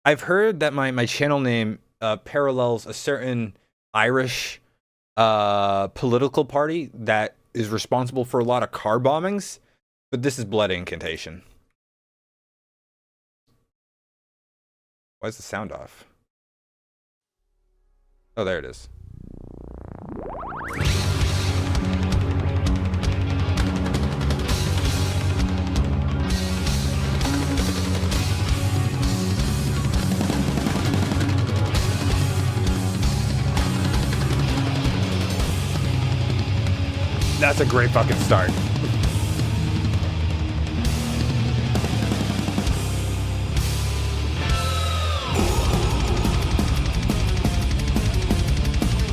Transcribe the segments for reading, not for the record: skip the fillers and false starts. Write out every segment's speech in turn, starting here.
I've heard that my channel name parallels a certain Irish political party that is responsible for a lot of car bombings, but this is Blood Incantation. Why is the sound off? Oh, there it is. That's a great fucking start.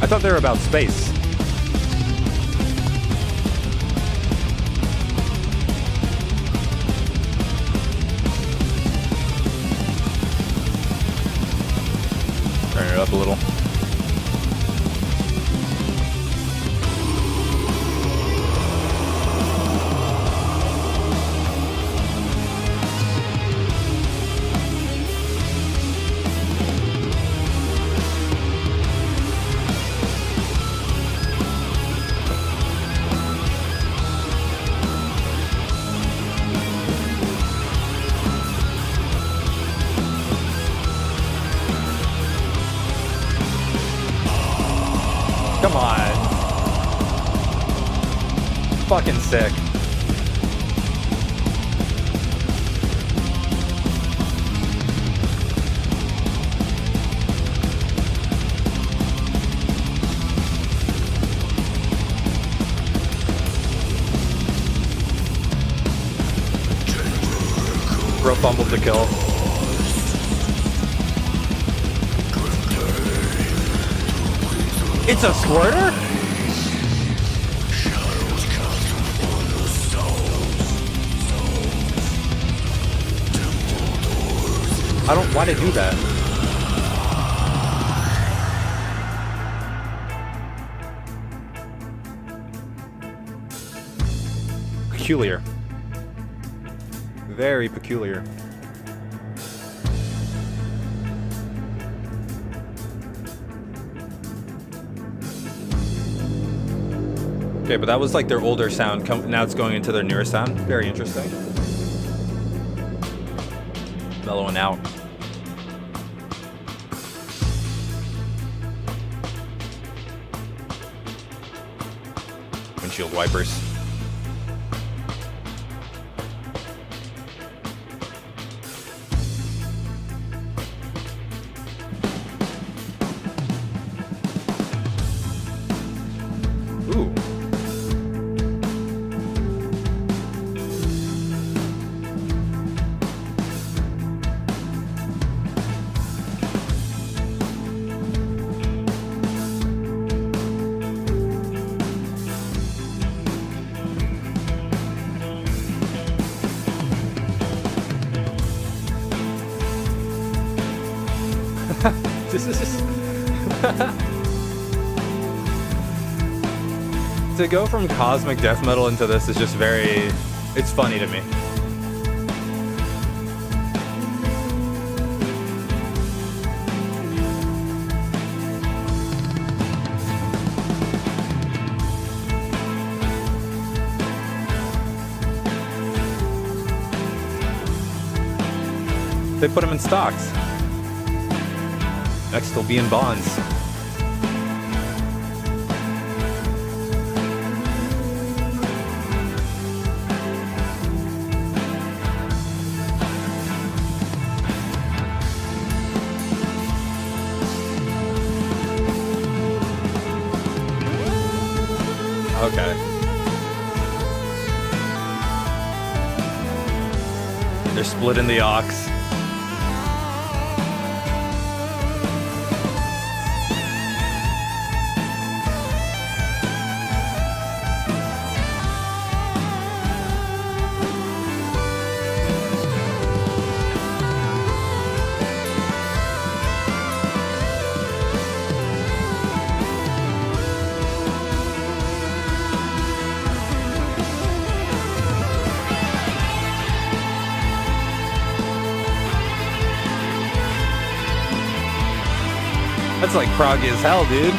I thought they were about space. Turn it up a little. Come on. Fucking sick. Bro fumbled the kill. It's a squirter? I don't want to do that. Peculiar. Very peculiar. Okay, but that was like their older sound. Now it's going into their newer sound. Very interesting. Mellowing out. Windshield wipers. Ooh. This is just to go from cosmic death metal into this is just very, it's funny to me. They put them in stocks. Next they'll be in bonds. Okay. They're split in the aux. That's like proggy as hell, dude.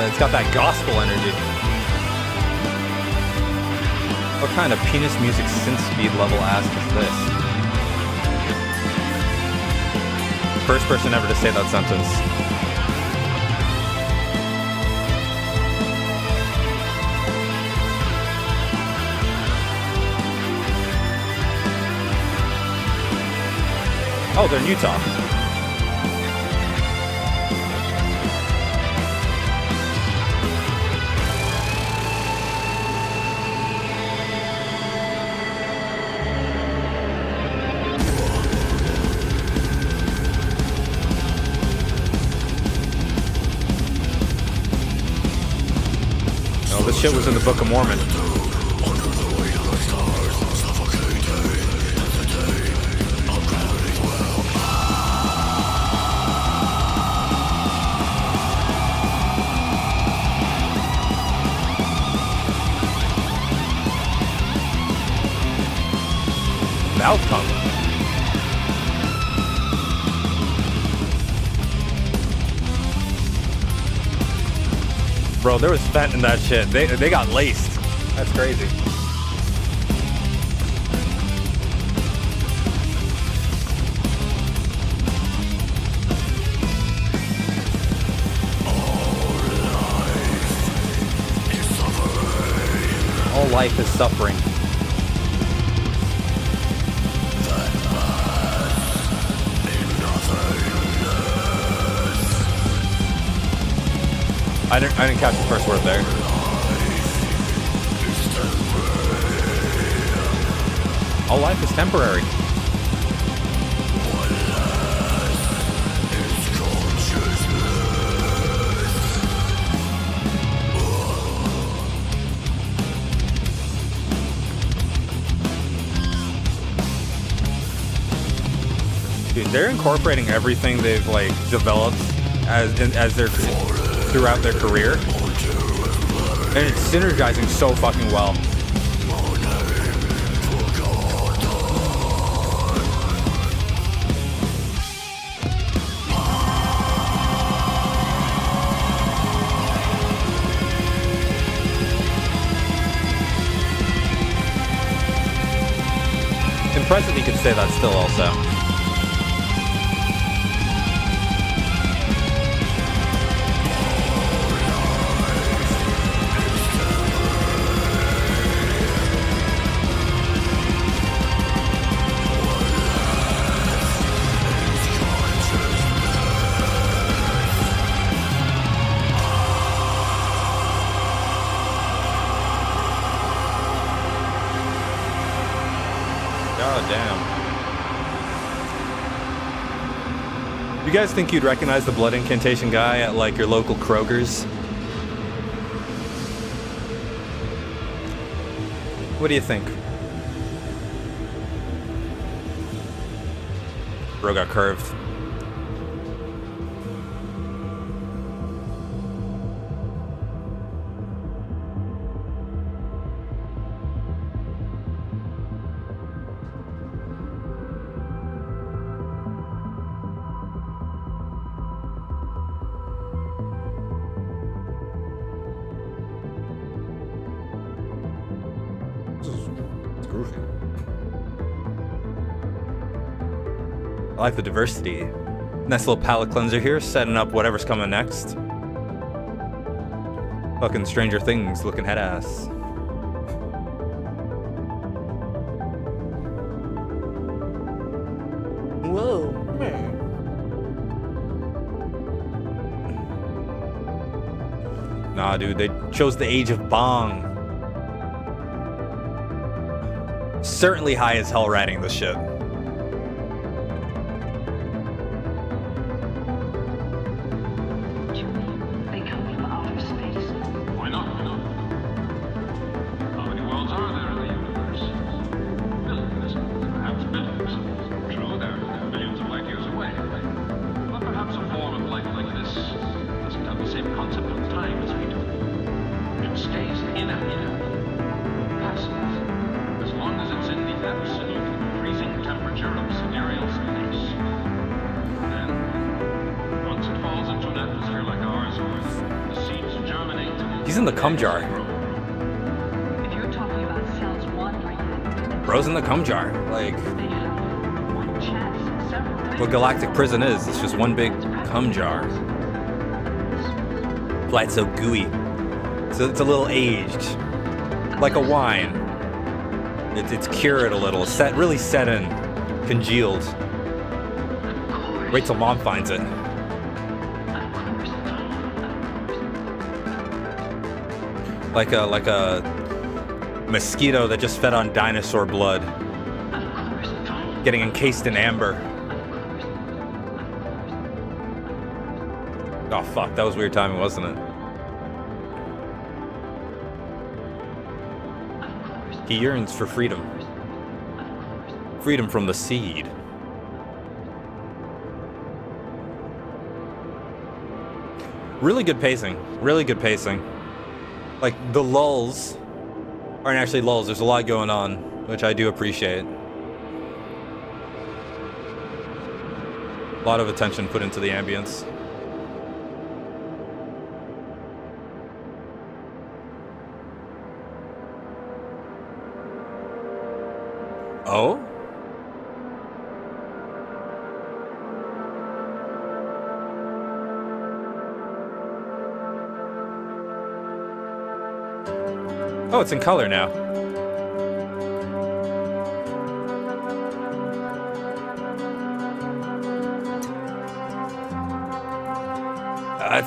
It's got that gospel energy. What kind of penis music synth speed level ass is this? First person ever to say that sentence. Oh, they're in Utah. Oh, this shit was in the Book of Mormon. Outcome. Bro, there was fent in that shit. They got laced. That's crazy. All life is suffering. I didn't catch the first word there. All life is temporary. Dude, they're incorporating everything they've like developed as their throughout their career, and it's synergizing so fucking well. Impressive you could say that still also. Damn. You guys think you'd recognize the blood incantation guy at like your local Kroger's? What do you think? Bro got curved. I like the diversity. Nice little palate cleanser here, setting up whatever's coming next. Fucking Stranger Things looking head ass. Whoa, man. Nah, dude, they chose the age of Bong. Certainly high as hell riding this shit. As long as it's in the atmosphere. He's in the cum jar. If you're talking about cells wandering, Bro's in the cum jar. Like, they have one chance, several. what galactic prison is, it's just one big cum jar. That's why it's so gooey. So it's a little aged. Like a wine. It's cured a little. Really set in. Congealed. Wait till mom finds it. Like a mosquito that just fed on dinosaur blood. Getting encased in amber. Oh fuck, that was weird timing, wasn't it? He yearns for freedom. Freedom from the seed. Really good pacing. Really good pacing. Like, the lulls aren't actually lulls. There's a lot going on, which I do appreciate. A lot of attention put into the ambience. Oh? Oh, it's in color now.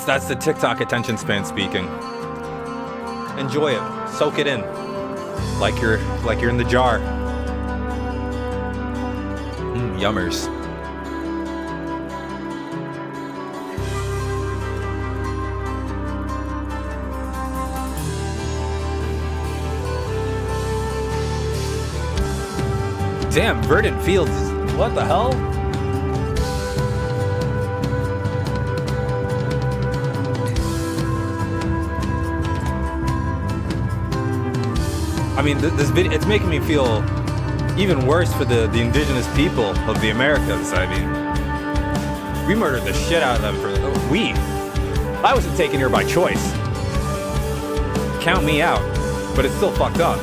That's the TikTok attention span speaking. Enjoy it. Soak it in. Like you're in the jar. Yummers. Damn, verdant fields. What the hell? I mean, this video, it's making me feel even worse for the indigenous people of the Americas. I mean, we murdered the shit out of them for I wasn't taken here by choice. Count me out, but it's still fucked up.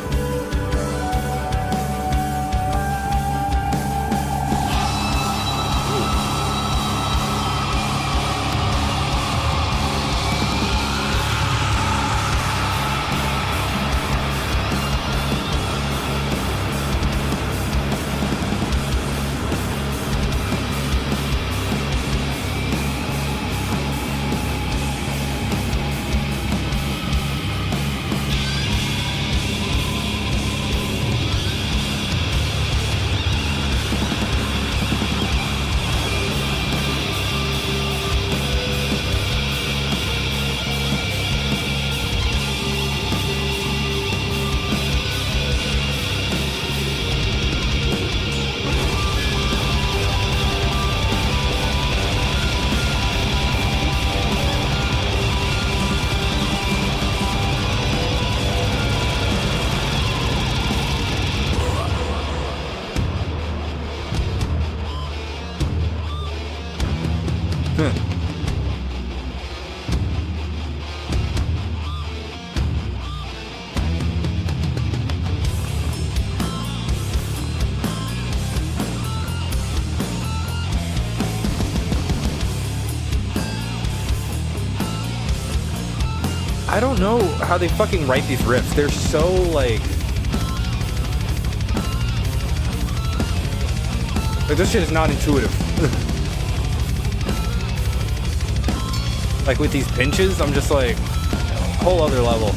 I don't know how they fucking write these riffs. They're so, like this shit is not intuitive. Like with these pinches, I'm just like, whole other level.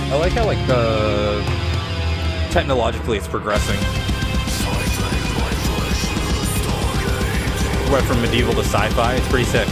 I like how, like, technologically it's progressing. Went from medieval to sci-fi. It's pretty sick.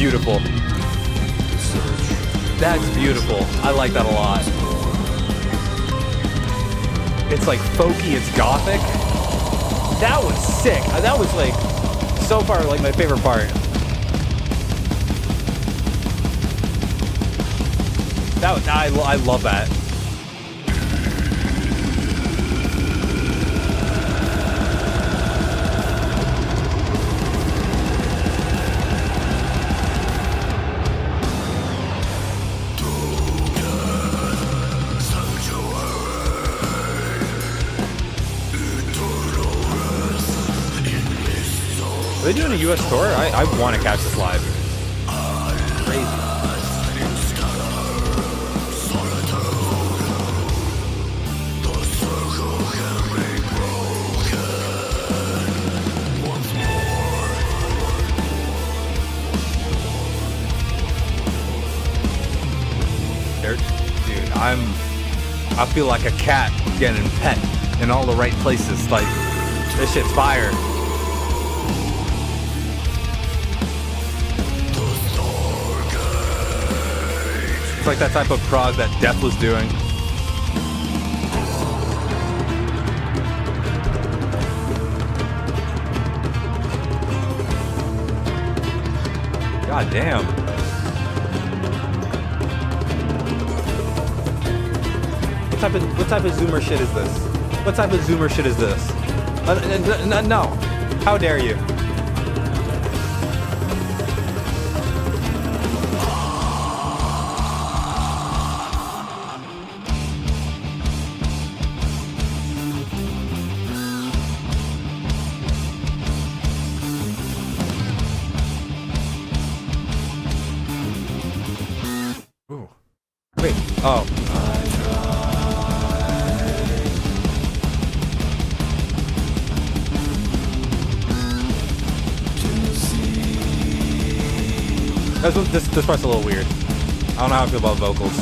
beautiful. That's beautiful. I like that a lot. It's like folky, it's gothic. That was sick. That was like so far like my favorite part. That was, I love that. Are they doing a US tour? I want to catch this live. Crazy. Dude, I feel like a cat getting pet in all the right places. Like, this shit's fire. It's like that type of prog that Death was doing. God damn. What type of zoomer shit is this? What type of zoomer shit is this? No. How dare you? Ooh. Wait. Oh. This part's a little weird. I don't know how I feel about vocals.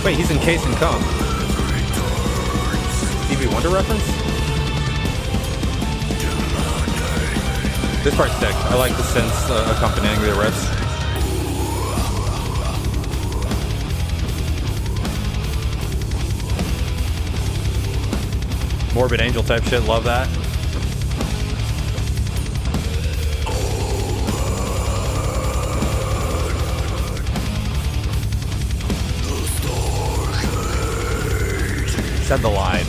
Wait, he's encased in cum. Stevie Wonder reference? This part's sick. I like the synths accompanying the riffs. Morbid Angel type shit, love that. Said the line.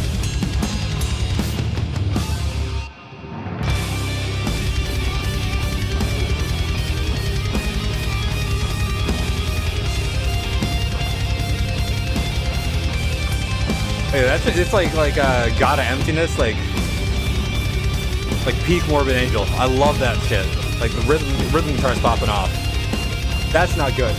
Hey, that's it's like God of Emptiness, like peak Morbid Angel. I love that shit. Like the rhythm guitar's popping off. That's not good.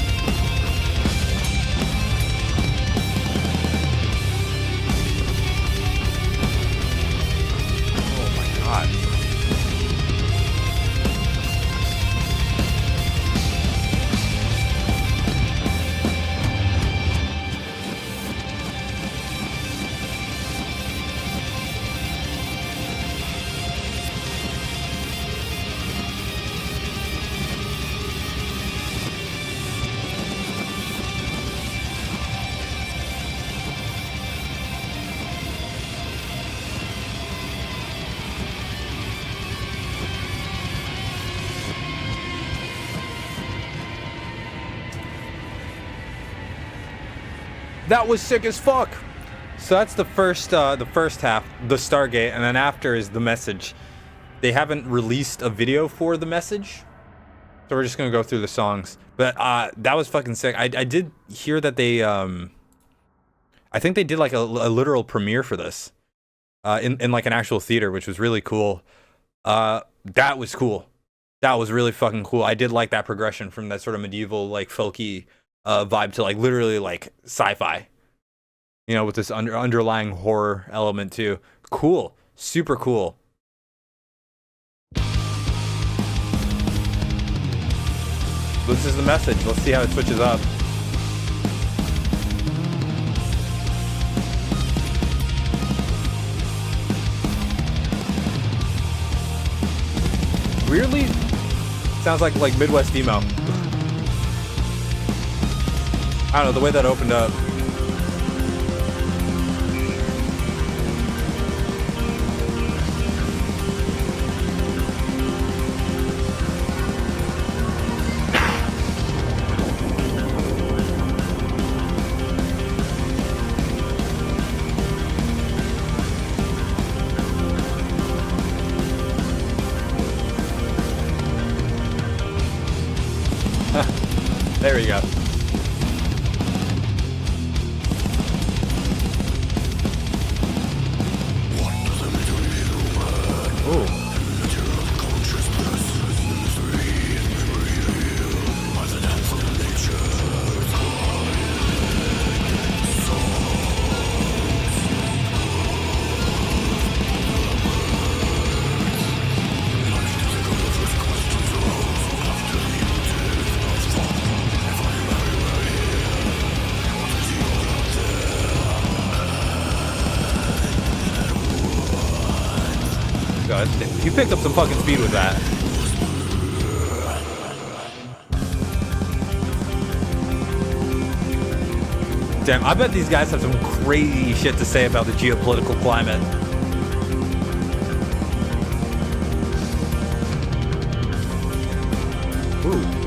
That was sick as fuck. So that's the first half, the Stargate, and then after is the message. They haven't released a video for the message, so we're just gonna go through the songs. But that was fucking sick. I did hear that they I think they did like a literal premiere for this in like an actual theater, which was really cool. That was cool. That was really fucking cool. I did like that progression from that sort of medieval, like folky vibe to like literally like sci-fi. You know, with this underlying horror element too. Cool, super cool. This is the message. Let's see how it switches up. Weirdly, sounds like Midwest emo. I don't know, the way that opened up. There we go. Ooh. You picked up some fucking speed with that. Damn, I bet these guys have some crazy shit to say about the geopolitical climate. Ooh.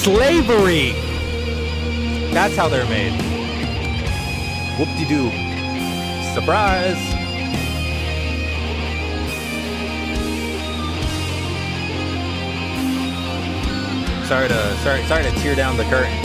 Slavery! That's how they're made. Whoop-de-doo. Surprise! Sorry to tear down the curtain.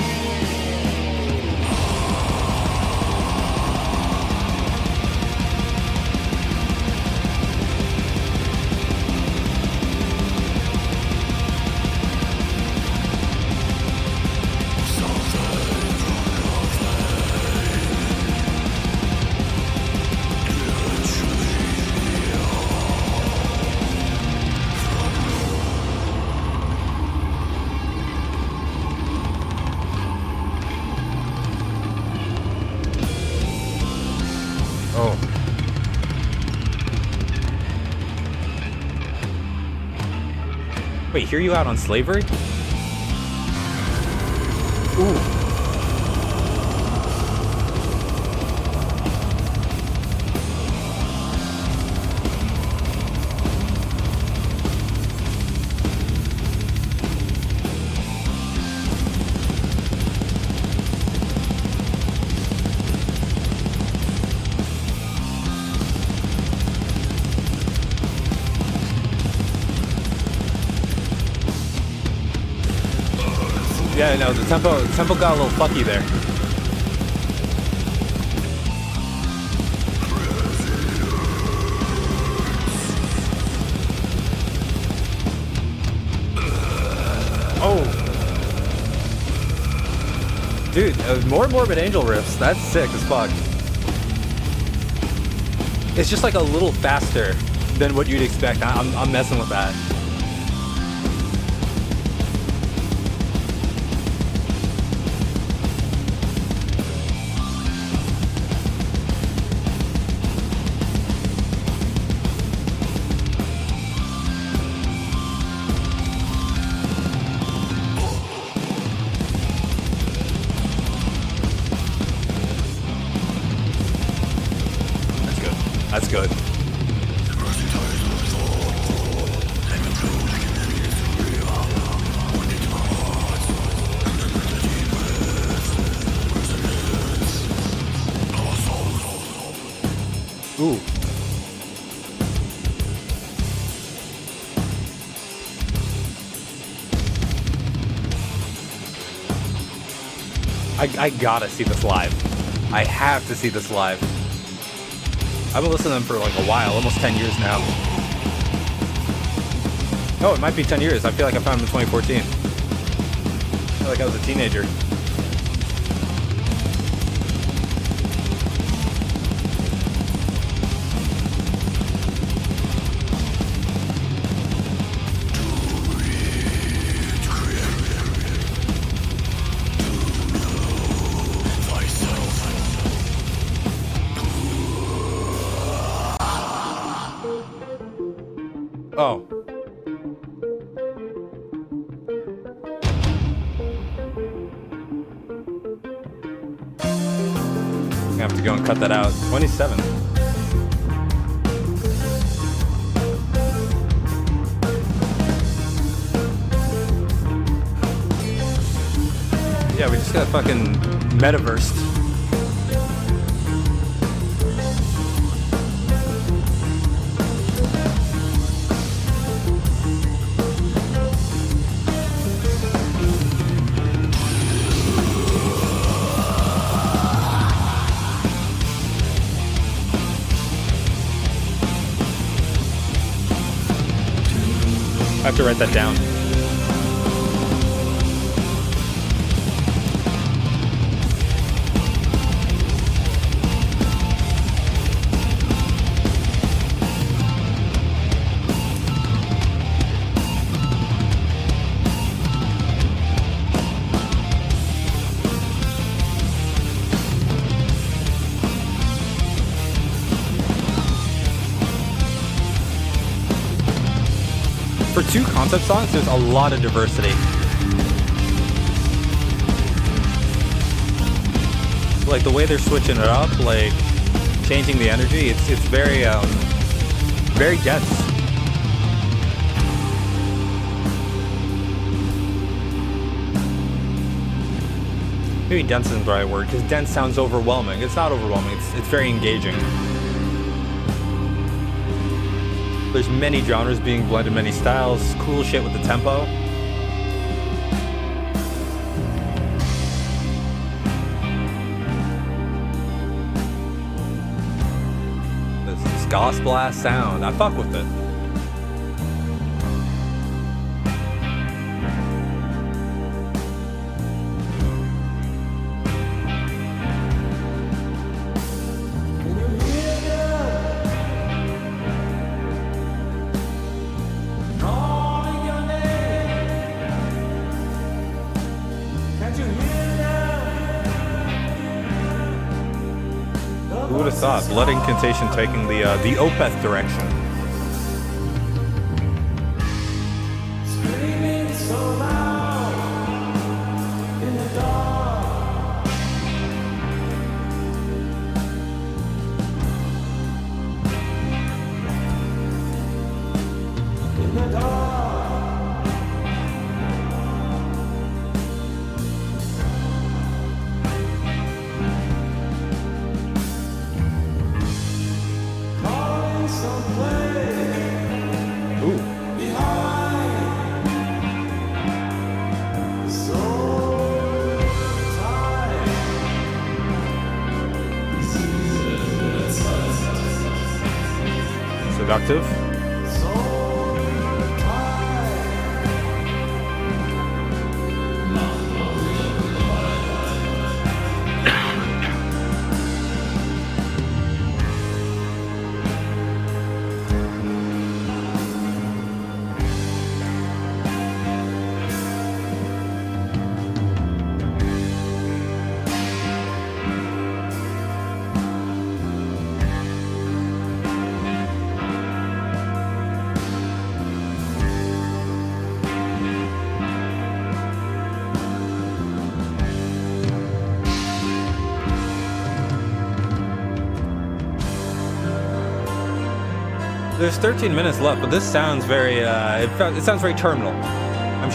Wait, hear you out on slavery? Ooh. Yeah, no, the tempo got a little fucky there. Oh, dude, more Morbid Angel riffs. That's sick as fuck. It's just like a little faster than what you'd expect. I'm messing with that. that's good. Ooh. I gotta see this live. I have to see this live. I've been listening to them for like a while, almost 10 years now. Oh, it might be 10 years. I feel like I found them in 2014. I feel like I was a teenager. Oh. I'm gonna have to go and cut that out. 27. Yeah, we just got fucking metaversed. I have to write that down. For 2 concept songs, there's a lot of diversity. Like the way they're switching it up, like changing the energy, it's very very dense. Maybe dense isn't the right word, because dense sounds overwhelming. It's not overwhelming, it's very engaging. There's many genres being blended, many styles, cool shit with the tempo. This gospel ass sound, I fuck with it. Who would have thought? Blood Incantation taking the Opeth direction. Seductive. There's 13 minutes left, but this sounds very, it sounds very terminal. I'm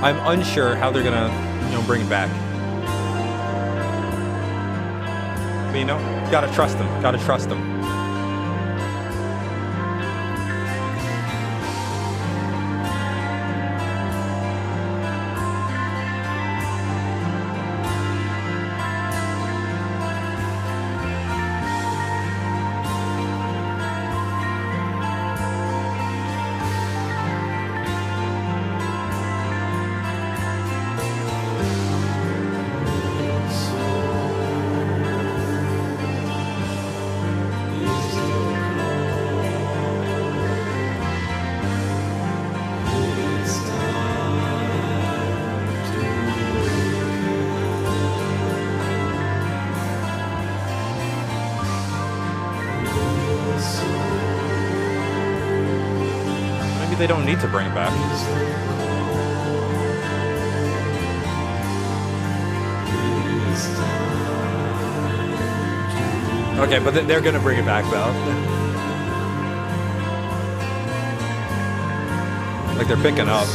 I'm unsure how they're gonna, bring it back. But gotta trust them. They don't need to bring it back. Okay, but they're gonna bring it back though. Like they're picking up.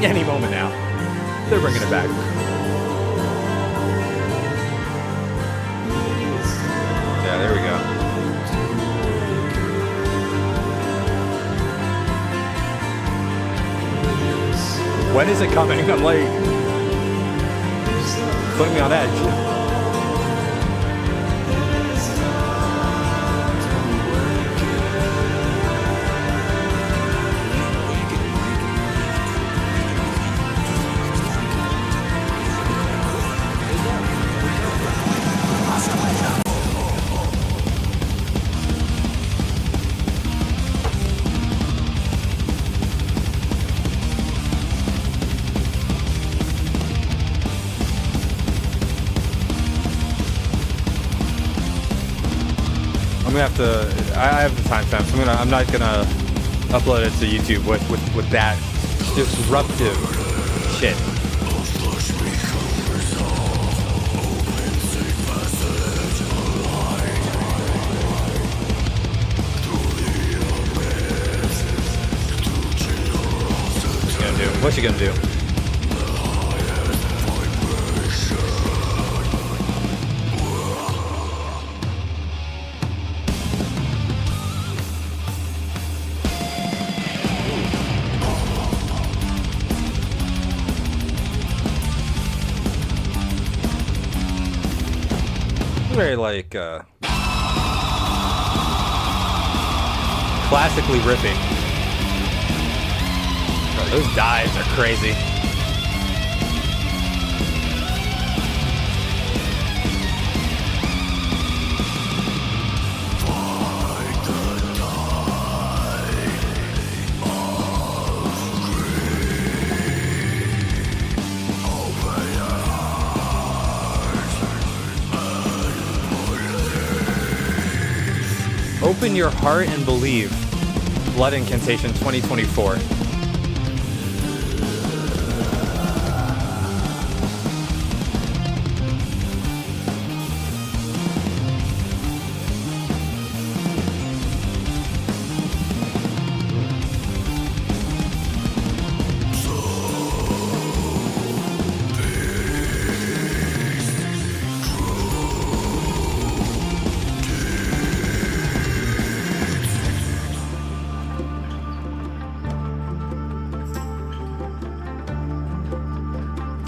Any moment now. They're bringing it back. Yeah, there we go. When is it coming? I'm like, putting me on edge. I'm gonna have to. I have the timestamp, so I'm not gonna upload it to YouTube with that disruptive shit. What's she gonna do? Very classically ripping. Oh, those dives are crazy. Open your heart and believe. Blood Incantation 2024.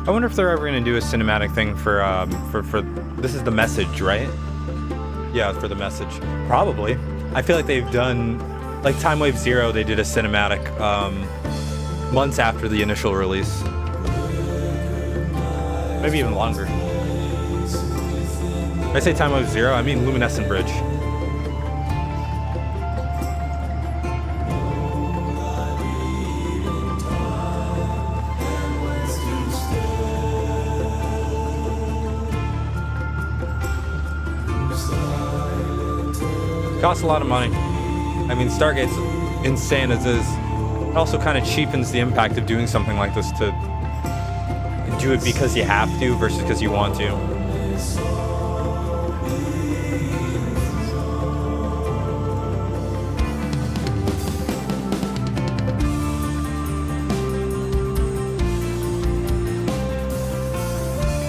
I wonder if they're ever going to do a cinematic thing for this is the message, right? Yeah, for the message. Probably. I feel like they've done, like Time Wave Zero, they did a cinematic months after the initial release. Maybe even longer. When I say Time Wave Zero, I mean Luminescent Bridge. Costs a lot of money. I mean, Stargate's insane as is. It also kind of cheapens the impact of doing something like this to do it because you have to versus because you want to.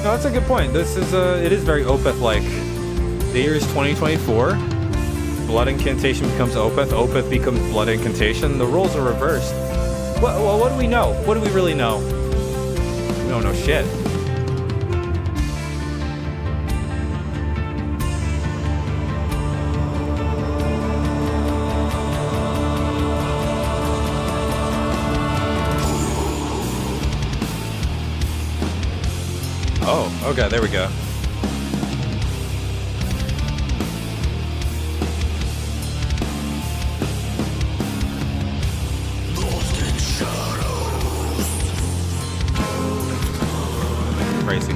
No, that's a good point. This is it is very Opeth-like. The year is 2024. Blood Incantation becomes Opeth. Opeth becomes Blood Incantation. The roles are reversed. What do we know? What do we really know? We don't know shit. Oh, okay, there we go. Crazy.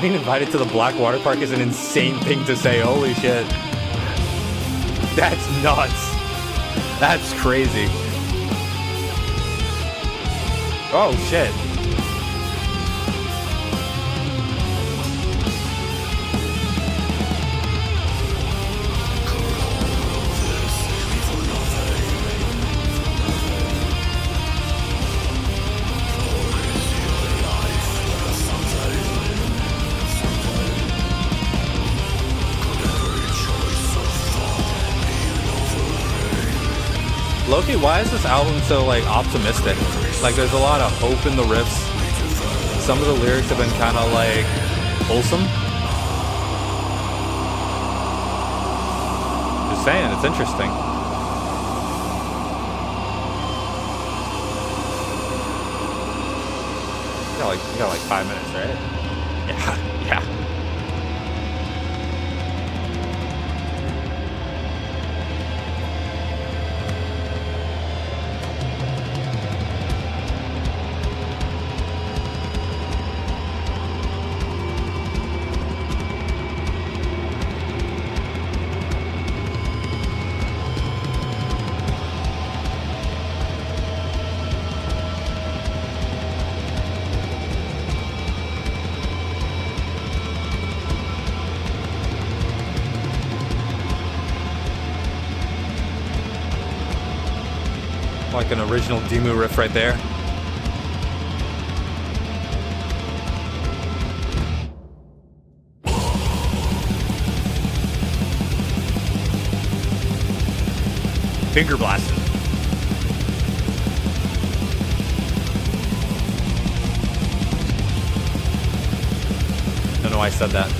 Being invited to the Black Water Park is an insane thing to say. Holy shit. That's nuts. That's crazy. Oh shit. Loki, why is this album so like optimistic? Like there's a lot of hope in the riffs. Some of the lyrics have been kind of like wholesome. Just saying, it's interesting. You got like 5 minutes, right? Yeah. Like an original Demu riff right there. Finger blasting. Don't know why I said that.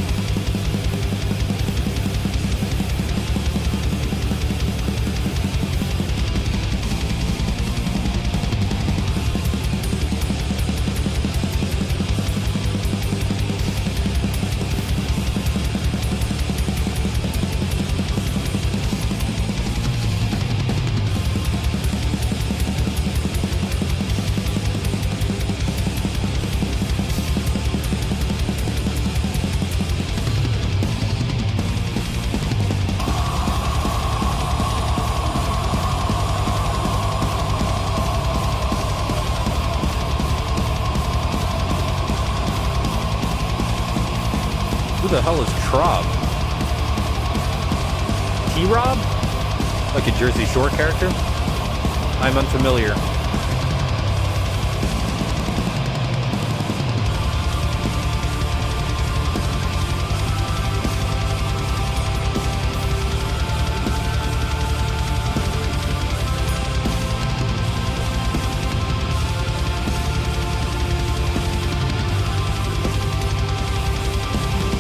Who the hell is Trob? T-Rob? Like a Jersey Shore character? I'm unfamiliar.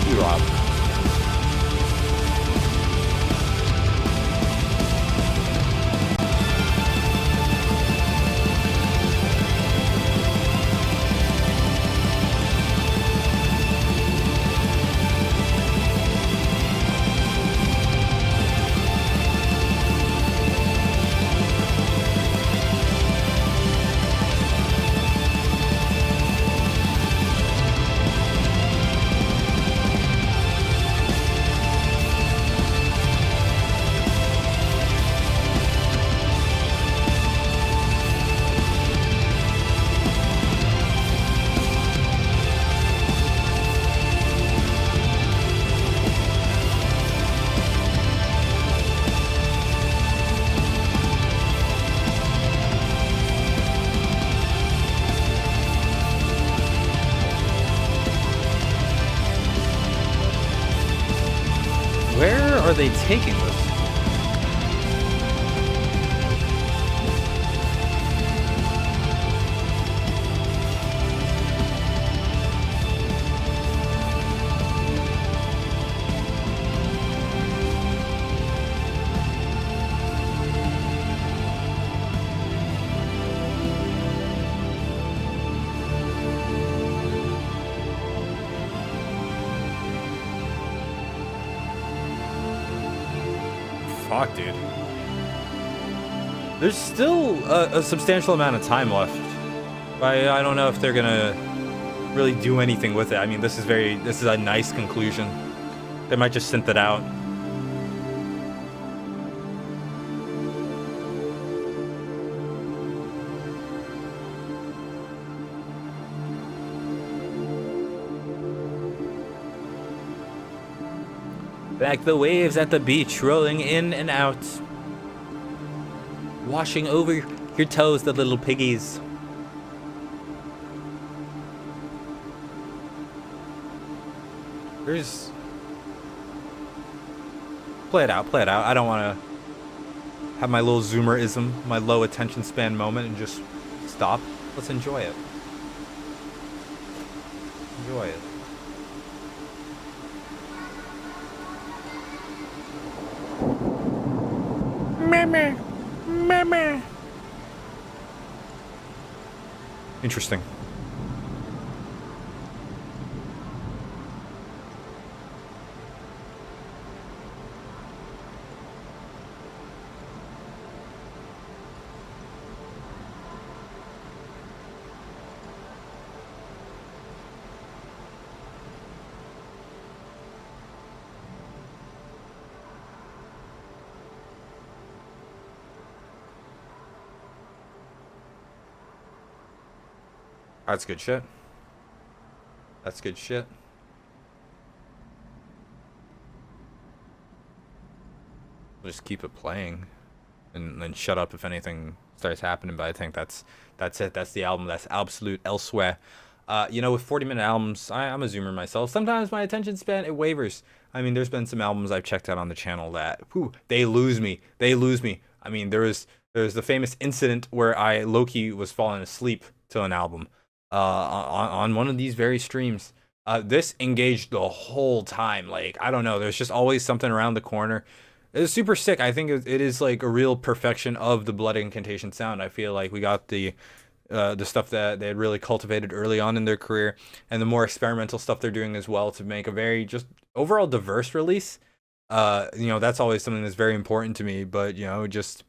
T-Rob. are they taking this? Fuck, dude. There's still a substantial amount of time left. I don't know if they're gonna really do anything with it. I mean, this is a nice conclusion. They might just synth it out. Like the waves at the beach, rolling in and out, washing over your toes, the little piggies. There's... Play it out, play it out. I don't want to have my little zoomerism, my low attention span moment and just stop. Let's enjoy it. Enjoy it. Mama. Mama. Interesting. That's good shit. That's good shit. We'll just keep it playing and then shut up if anything starts happening, but I think that's it. That's the album. That's absolute elsewhere. You know, with 40-minute albums, I'm a zoomer myself. Sometimes my attention span, it wavers. I mean, there's been some albums I've checked out on the channel that, whew, they lose me. They lose me. I mean, there's the famous incident where I low-key was falling asleep to an album. On one of these very streams. This engaged the whole time. Like, I don't know, there's just always something around the corner. It's super sick. I think it is like a real perfection of the Blood Incantation sound. I feel like we got the stuff that they had really cultivated early on in their career, and the more experimental stuff they're doing as well to make a very just overall diverse release. You know, that's always something that's very important to me, but you know, just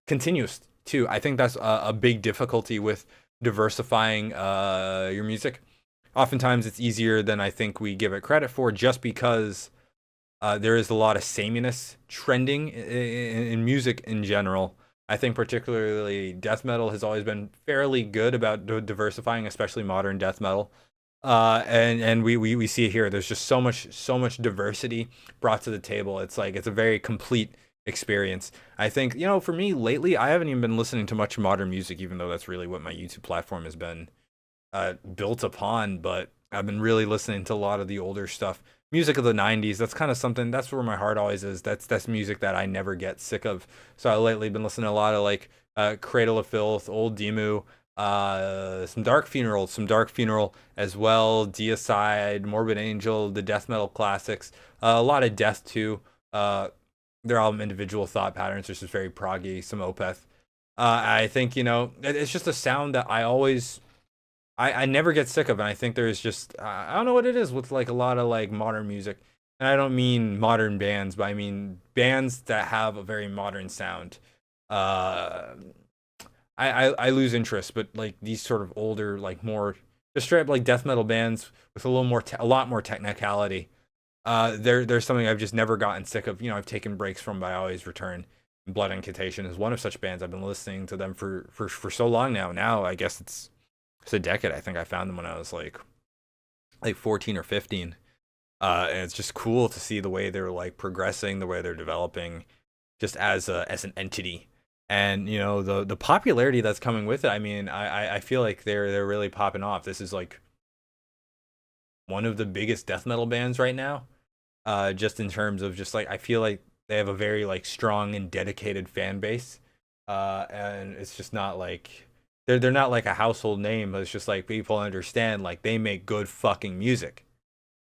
continuous too. I think that's a big difficulty with diversifying your music. Oftentimes it's easier than I think we give it credit for, just because there is a lot of sameness trending in music in general. I think particularly death metal has always been fairly good about diversifying, especially modern death metal. And we see it here. There's just so much diversity brought to the table. It's like it's a very complete experience. I think, you know, for me lately, I haven't even been listening to much modern music, even though that's really what my YouTube platform has been built upon. But I've been really listening to a lot of the older stuff, music of the 90s. That's kind of something, that's where my heart always is. That's music that I never get sick of. So I lately been listening to a lot of like Cradle of Filth, Old Demu, some Dark Funeral as well, Deicide, Morbid Angel, the death metal classics, a lot of Death too. Their album Individual Thought Patterns, which is very proggy, some Opeth. I think, you know, it's just a sound that I never get sick of, and I think there's just, I don't know what it is with like a lot of like modern music, and I don't mean modern bands, but I mean bands that have a very modern sound. I lose interest, but like these sort of older, like more just straight up like death metal bands with a lot more technicality. There's something I've just never gotten sick of. You know, I've taken breaks from, but I always return. Blood Incantation is one of such bands. I've been listening to them for so long now. Now I guess it's a decade. I think I found them when I was like 14 or 15. And it's just cool to see the way they're like progressing, the way they're developing, just as an entity. And you know, the popularity that's coming with it. I mean, I feel like they're really popping off. This is like one of the biggest death metal bands right now. just in terms of just like I feel like they have a very like strong and dedicated fan base, and it's just not like they're not like a household name, but it's just like people understand like they make good fucking music.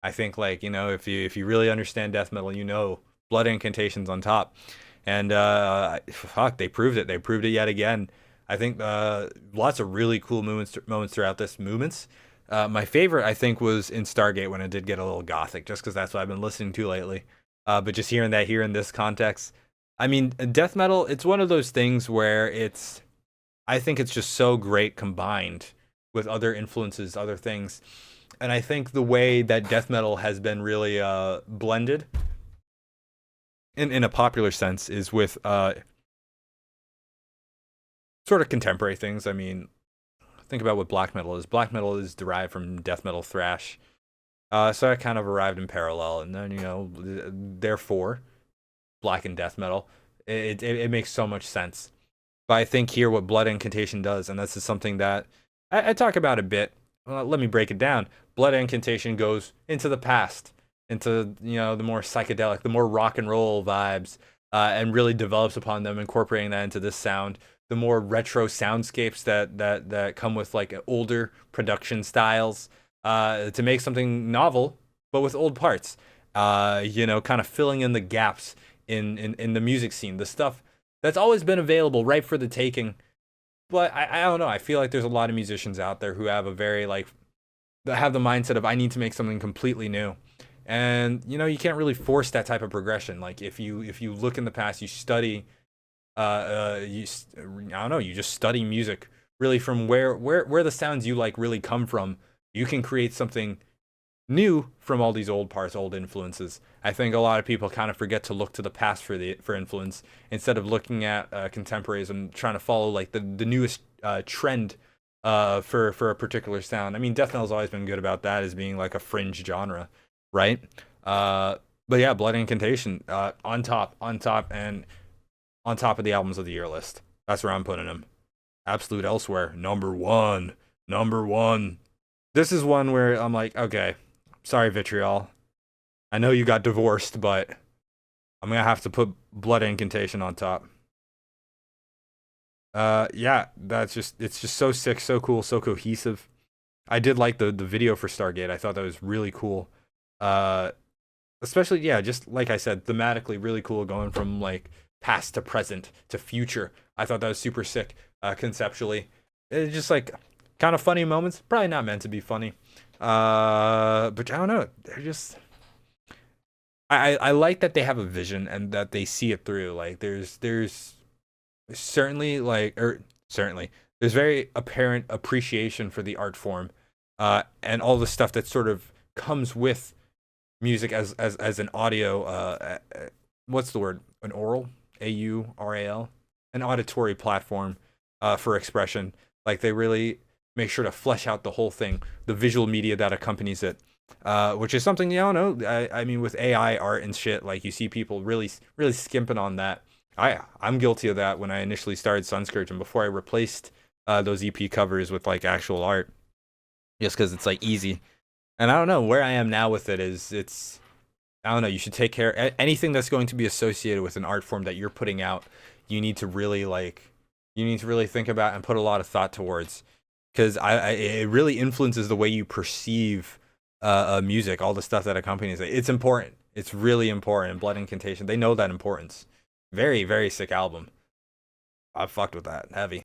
I think like if you really understand death metal, Blood Incantation's on top, and fuck, they proved it. They proved it yet again. I think lots of really cool moments throughout this movements. My favorite, I think, was in Stargate when it did get a little gothic, just because that's what I've been listening to lately. But just hearing that here in this context, I mean, death metal, it's one of those things where I think it's just so great combined with other influences, other things. And I think the way that death metal has been really blended in a popular sense is with sort of contemporary things. I mean, think about what black metal is. Black metal is derived from death metal thrash. So I kind of arrived in parallel, and then therefore, black and death metal, it makes so much sense. But I think here what Blood Incantation does, and this is something that I talk about a bit. Well, let me break it down. Blood Incantation goes into the past, into the more psychedelic, the more rock and roll vibes, and really develops upon them, incorporating that into this sound. The more retro soundscapes that come with like older production styles, to make something novel but with old parts. Kind of filling in the gaps in the music scene, the stuff that's always been available, ripe for the taking. But I don't know. I feel like there's a lot of musicians out there who have a very like that have the mindset of I need to make something completely new. And you can't really force that type of progression. Like if you look in the past, you study I don't know, you just study music really from where the sounds you like really come from. You can create something new from all these old parts, old influences. I think a lot of people kind of forget to look to the past for influence instead of looking at contemporaries and trying to follow like the newest trend for a particular sound. I mean, death metal's always been good about that as being like a fringe genre, right? But yeah, Blood Incantation on top, and on top of the albums of the year list. That's where I'm putting him. Absolute Elsewhere, number one. Number one. This is one where I'm like, okay, sorry, Vitriol. I know you got divorced, but I'm gonna have to put Blood Incantation on top. Yeah, it's just so sick, so cool, so cohesive. I did like the video for Stargate. I thought that was really cool. Uh, Especially, yeah, just like I said, thematically really cool, going from like past to present to future. I thought that was super sick, conceptually. It's just like kind of funny moments, probably not meant to be funny, but I don't know, they're just I like that they have a vision and that they see it through. Like there's certainly certainly there's very apparent appreciation for the art form, and all the stuff that sort of comes with music as an audio, what's the word, an oral, AURAL, an auditory platform for expression. Like they really make sure to flesh out the whole thing, the visual media that accompanies it, which is something I mean, with AI art and shit, like you see people really skimping on that. I'm guilty of that when I initially started Sunscourge and before I replaced those EP covers with like actual art, just because it's like easy. And I don't know where I am now with it. It's I don't know. You should take care anything that's going to be associated with an art form that you're putting out. You need to really think about and put a lot of thought towards, because it really influences the way you perceive music. All the stuff that accompanies it. It's important. It's really important. Blood Incantation, they know that importance. Very, very sick album. I fucked with that heavy.